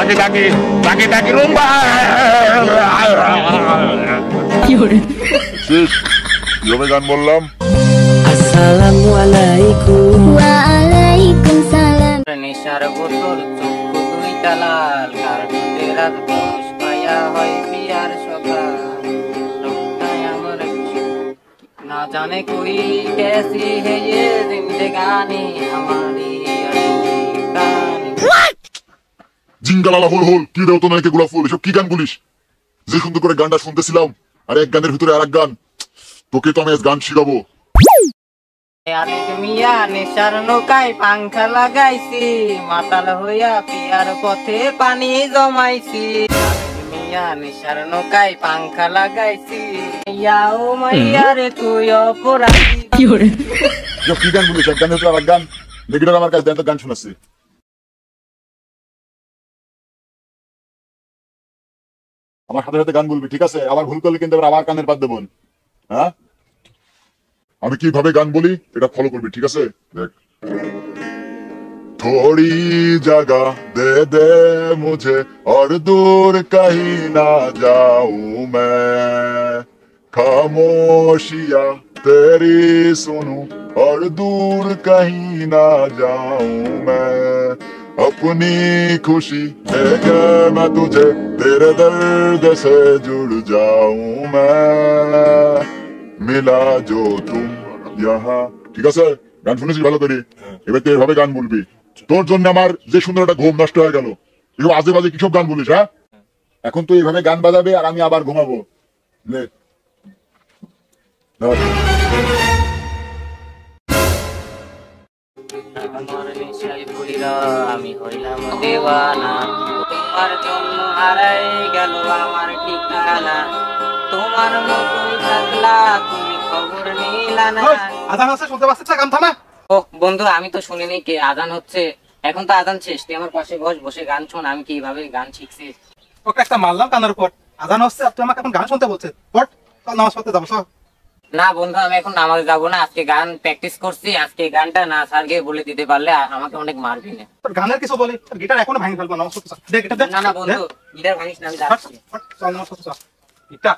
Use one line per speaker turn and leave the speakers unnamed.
তাকে তাকে তাকে তাকে রুম্বা
কি হরে
শেষ কিভাবে গান বললাম
আসসালামু আলাইকুম
ওয়া আলাইকুম সালাম
নেশার বোতল চক্ষু দুইটা লাল কারণে রাত বয়স পায়া হয় পিয়ার সকাল লোকটাই আমার না জানে কই कैसी है ये जिंदगानी हमारी
জিঙ্গালালা হোল হোল কি দেও তো নাকি গোলাপ ফুল এসব কি গান বলিস যে সুন্দর করে গানটা শুনতেছিলাম আর এক গানের ভিতরে আরেক গান তোকে তো আমি আজ গান শিখাবো
মিয়া নেশার নৌকায় পাংখা লাগাইছি মাতাল হইয়া পিয়ার পথে পানি জমাইছি মিয়া নেশার নৌকায় পাংখা লাগাইছি ইয়াও মাইয়া রে তুই অপরাধী
কি হরে
কি গান বলিস এক গানের ভিতরে আরেক গান লেগিটার আমার কাছে দেন তো গান শোনাচ্ছি আমার সাথে সাথে গান বলবি ঠিক আছে আবার ভুল করলে কিন্তু আবার কানের পাত দেবো হ্যাঁ আমি কিভাবে গান বলি এটা ফলো করবি ঠিক আছে দেখ थोड़ी जगह दे दे मुझे और दूर कहीं ना जाऊं मैं खामोशियां तेरी सुनूं और दूर कहीं ना जाऊं मैं अपनी खुशी देके मैं तुझे तेरे दर्द से जुड़ जाऊं मैं मिला जो तुम यहाँ ঠিক আছে গান শুনেছিস ভালো করে এবার তুই এভাবে গান বলবি তোর জন্য আমার যে সুন্দর একটা ঘুম নষ্ট হয়ে গেল এসব আজে বাজে কিসব গান বলিস হ্যাঁ এখন তুই এভাবে গান বাজাবে আর আমি আবার ঘুমাবো নে ধর
আমার নেশায় পড়িয়া আমি হইলাম দেওয়ানা তোমার জন্য হারাই গেল আমার ঠিকানা তোমার মতোই থাকলা তুমি খবর নিলা না
আজান আছে শুনতে পাচ্ছিস না গান থামা
ও বন্ধু আমি তো শুনিনি কে আজান হচ্ছে এখন তো আজান শেষ তুই আমার পাশে বসে গান শোন আমি কিভাবে গান শিখছি
ওকে একটা মারলাম কানের উপর আজান হচ্ছে আর তুই আমাকে এখন গান শুনতে বলছিস পট চল নামাজ পড়তে যাবো সব
না বন্ধু আমি এখন নামাজে যাবো না আজকে গান প্র্যাকটিস করছি আজকে গানটা না স্যারকে বলে দিতে পারলে আমাকে অনেক মারবি না
তোর গানের কিছু বলি তোর গিটার এখনো ভাঙি ফেলবো নামাজ পড়তে চল দেখ এটা দেখ
না না বন্ধু গিটার ভাঙিস না আমি যাচ্ছি
চল নামাজ পড়তে চল গিটার